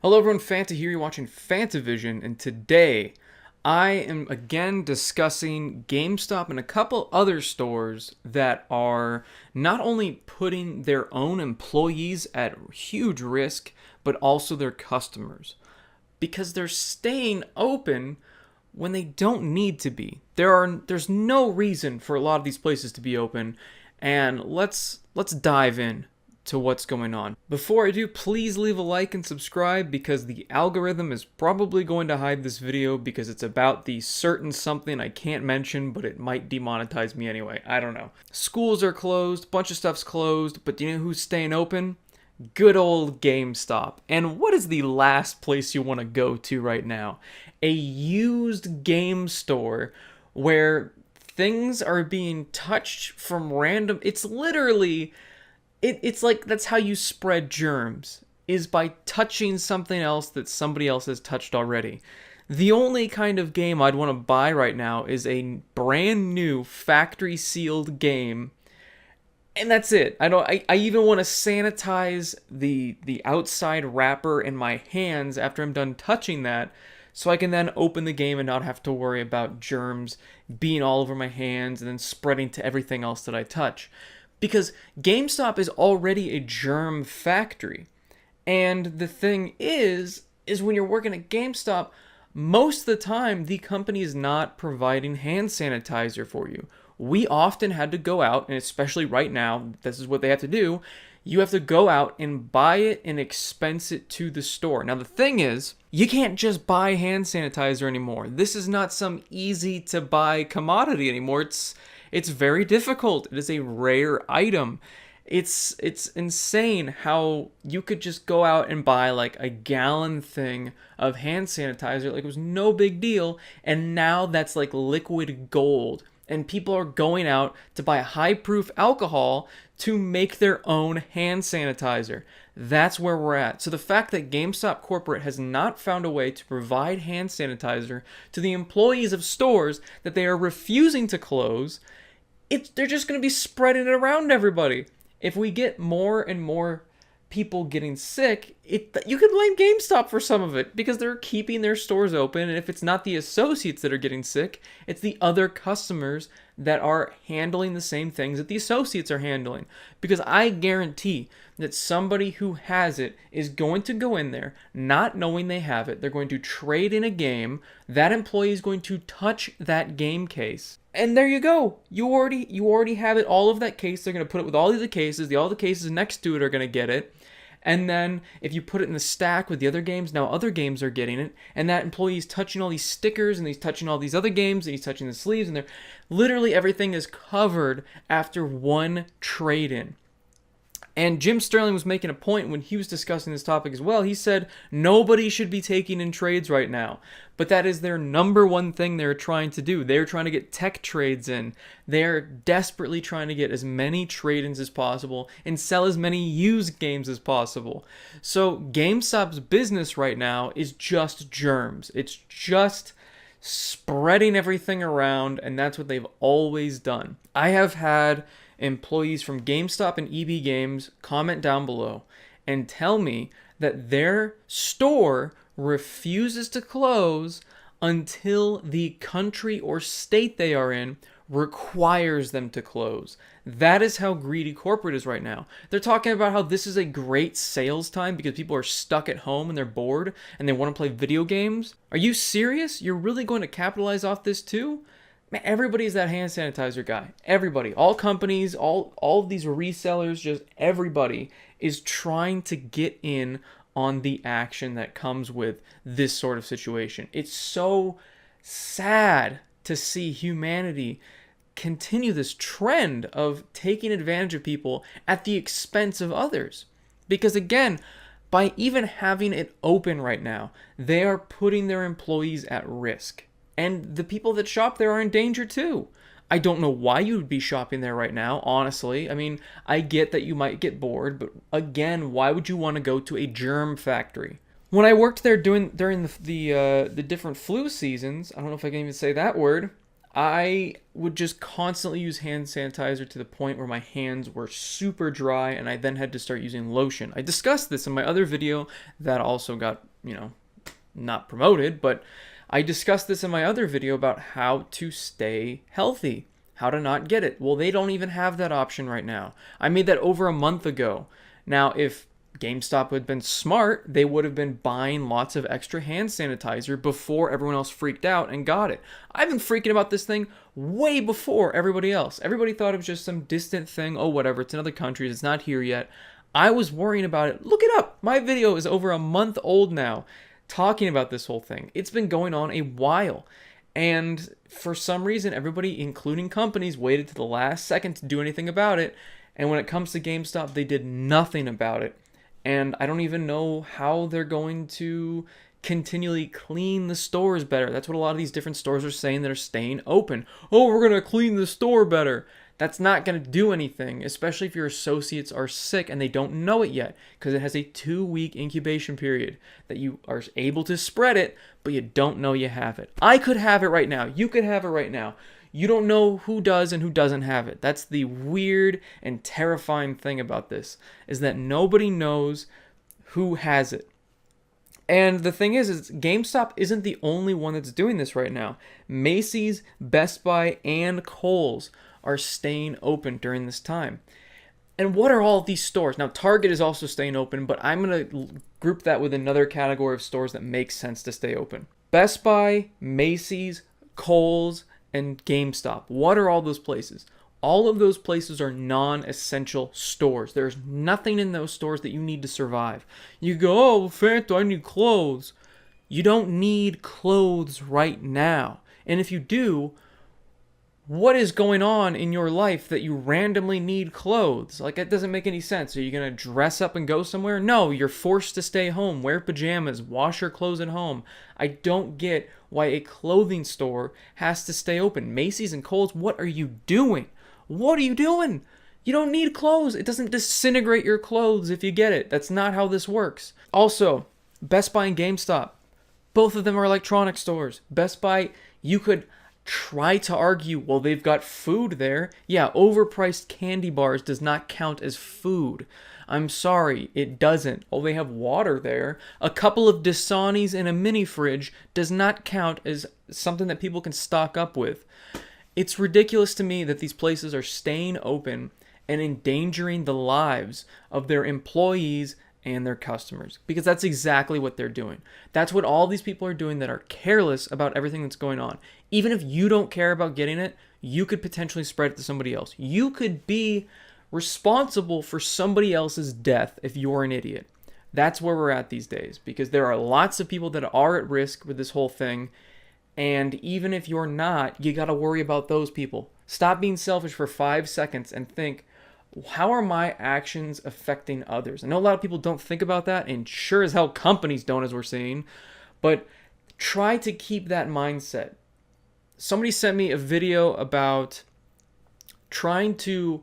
Hello everyone, Fanta here, you're watching Fantavision, and today I am again discussing GameStop and a couple other stores that are not only putting their own employees at huge risk, but also their customers. Because they're staying open when they don't need to be. There's no reason for a lot of these places to be open, and let's dive in to what's going on. Before I do, please leave a like and subscribe because the algorithm is probably going to hide this video because it's about the certain something I can't mention, but it might demonetize me anyway. I don't know. Schools are closed, bunch of stuff's closed, but do you know who's staying open? Good old GameStop. And what is the last place you want to go to right now? A used game store where things are being touched from random. It's literally it's like that's how you spread germs, is by touching something else that somebody else has touched already. The only kind of game I'd want to buy right now is a brand new factory sealed game, and that's it. I even want to sanitize the outside wrapper in my hands after I'm done touching that, so I can then open the game and not have to worry about germs being all over my hands and then spreading to everything else that I touch. Because GameStop is already a germ factory. And the thing is when you're working at GameStop, most of the time the company is not providing hand sanitizer for you. We often had to go out, and especially right now, this is what they have to do. You have to go out and buy it and expense it to the store. Now the thing is, you can't just buy hand sanitizer anymore. This is not some easy to buy commodity anymore. It's very difficult. It is a rare item. It's insane how you could just go out and buy like a gallon thing of hand sanitizer like it was no big deal, and now that's like liquid gold. And people are going out to buy high-proof alcohol to make their own hand sanitizer. That's where we're at. So the fact that GameStop corporate has not found a way to provide hand sanitizer to the employees of stores that they are refusing to close, they're just going to be spreading it around everybody. If we get more and more people getting sick, you can blame GameStop for some of it because they're keeping their stores open, and if it's not the associates that are getting sick, it's the other customers that are handling the same things that the associates are handling. Because I guarantee that somebody who has it is going to go in there not knowing they have it. They're going to trade in a game. That employee is going to touch that game case. And there you go. You already have it, all of that case. They're going to put it with all the other cases. All the cases next to it are going to get it. And then if you put it in the stack with the other games, now other games are getting it. And that employee is touching all these stickers, and he's touching all these other games, and he's touching the sleeves, and literally everything is covered after one trade-in. And Jim Sterling was making a point when he was discussing this topic as well. He said nobody should be taking in trades right now. But that is their number one thing they're trying to do. They're trying to get tech trades in. They're desperately trying to get as many trade-ins as possible and sell as many used games as possible. So GameStop's business right now is just germs. It's just spreading everything around, and that's what they've always done. I have had employees from GameStop and EB Games comment down below and tell me that their store refuses to close until the country or state they are in requires them to close. That is how greedy corporate is right now. They're talking about how this is a great sales time because people are stuck at home and they're bored and they want to play video games. Are you serious? You're really going to capitalize off this too? Man, everybody's that hand sanitizer guy. Everybody, all companies, all of these resellers, just everybody is trying to get in on the action that comes with this sort of situation. It's so sad to see humanity continue this trend of taking advantage of people at the expense of others. Because again, by even having it open right now, they are putting their employees at risk. And the people that shop there are in danger too. I don't know why you would be shopping there right now, honestly. I mean, I get that you might get bored, but again, why would you want to go to a germ factory? When I worked there during the different flu seasons, I don't know if I can even say that word, I would just constantly use hand sanitizer to the point where my hands were super dry, and I then had to start using lotion. I discussed this in my other video that also got, not promoted, but I discussed this in my other video about how to stay healthy, how to not get it. Well, they don't even have that option right now. I made that over a month ago. Now, if GameStop had been smart, they would have been buying lots of extra hand sanitizer before everyone else freaked out and got it. I've been freaking about this thing way before everybody else. Everybody thought it was just some distant thing. Oh, whatever, it's in other countries, it's not here yet. I was worrying about it. Look it up. My video is over a month old now talking about this whole thing. It's been going on a while. And for some reason, everybody, including companies, waited to the last second to do anything about it. And when it comes to GameStop, they did nothing about it. And I don't even know how they're going to continually clean the stores better. That's what a lot of these different stores are saying that are staying open. Oh, we're going to clean the store better. That's not going to do anything, especially if your associates are sick and they don't know it yet, because it has a 2-week incubation period that you are able to spread it, but you don't know you have it. I could have it right now. You could have it right now. You don't know who does and who doesn't have it. That's the weird and terrifying thing about this, is that nobody knows who has it. And the thing is GameStop isn't the only one that's doing this right now. Macy's, Best Buy, and Kohl's are staying open during this time. And what are all of these stores? Now, Target is also staying open, but I'm going to group that with another category of stores that make sense to stay open. Best Buy, Macy's, Kohl's, and GameStop. What are all those places? All of those places are non-essential stores. There's nothing in those stores that you need to survive. You go, oh, Fanta, I need clothes. You don't need clothes right now. And if you do, what is going on in your life that you randomly need clothes? Like, it doesn't make any sense. Are you going to dress up and go somewhere? No, you're forced to stay home, wear pajamas, wash your clothes at home. I don't get why a clothing store has to stay open. Macy's and Kohl's, what are you doing? What are you doing? You don't need clothes. It doesn't disintegrate your clothes if you get it. That's not how this works. Also, Best Buy and GameStop, both of them are electronic stores. Best Buy, you could try to argue, well, they've got food there. Yeah, overpriced candy bars does not count as food. I'm sorry, it doesn't. Oh, they have water there. A couple of Dasanis in a mini fridge does not count as something that people can stock up with. It's ridiculous to me that these places are staying open and endangering the lives of their employees and their customers, because that's exactly what they're doing. That's what all these people are doing that are careless about everything that's going on. Even if you don't care about getting it, you could potentially spread it to somebody else. You could be responsible for somebody else's death if you're an idiot. That's where we're at these days, because there are lots of people that are at risk with this whole thing. And even if you're not, you got to worry about those people. Stop being selfish for 5 seconds and think, how are my actions affecting others? I know a lot of people don't think about that, and sure as hell companies don't, as we're seeing, but try to keep that mindset. Somebody sent me a video about trying to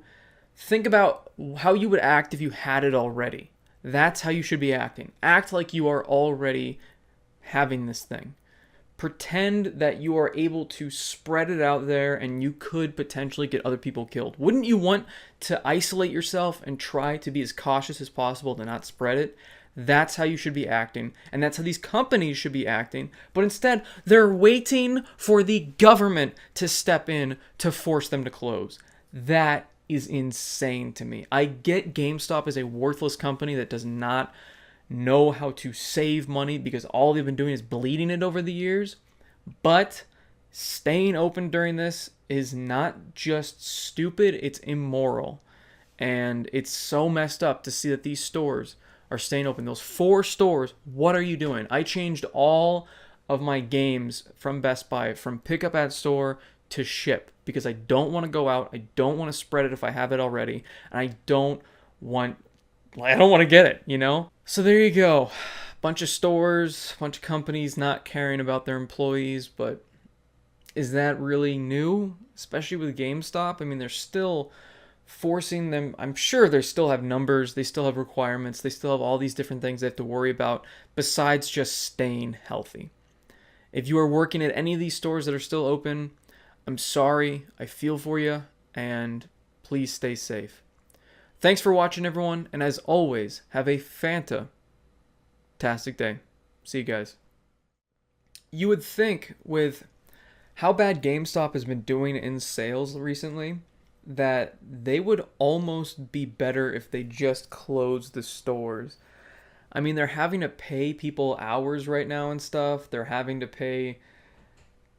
think about how you would act if you had it already. That's how you should be acting. Act like you are already having this thing. Pretend that you are able to spread it out there and you could potentially get other people killed. Wouldn't you want to isolate yourself and try to be as cautious as possible to not spread it? That's how you should be acting, and that's how these companies should be acting. But instead, they're waiting for the government to step in to force them to close. That is insane to me. I get GameStop is a worthless company that does not know how to save money because all they've been doing is bleeding it over the years. But staying open during this is not just stupid, it's immoral. And it's so messed up to see that these stores are staying open. Those 4 stores, what are you doing? I changed all of my games from Best Buy from pickup at store to ship because I don't want to go out. I don't want to spread it if I have it already. And I don't want to get it, you know? So there you go. Bunch of stores, bunch of companies not caring about their employees, but is that really new? Especially with GameStop? I mean, they're still forcing them. I'm sure they still have numbers, they still have requirements, they still have all these different things they have to worry about besides just staying healthy. If you are working at any of these stores that are still open, I'm sorry. I feel for you, and please stay safe. Thanks for watching, everyone, and as always, have a fantastic day. See you guys. You would think, with how bad GameStop has been doing in sales recently, that they would almost be better if they just closed the stores. I mean, they're having to pay people hours right now and stuff. They're having to pay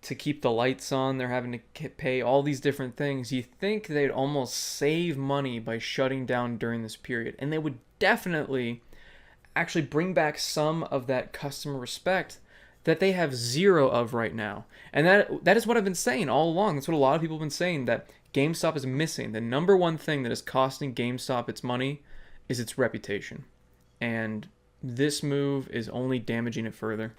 to keep the lights on. They're having to pay all these different things. You think they'd almost save money by shutting down during this period. And they would definitely actually bring back some of that customer respect that they have zero of right now. And that is what I've been saying all along. That's what a lot of people have been saying, that GameStop is missing. The number one thing that is costing GameStop its money is its reputation. And this move is only damaging it further.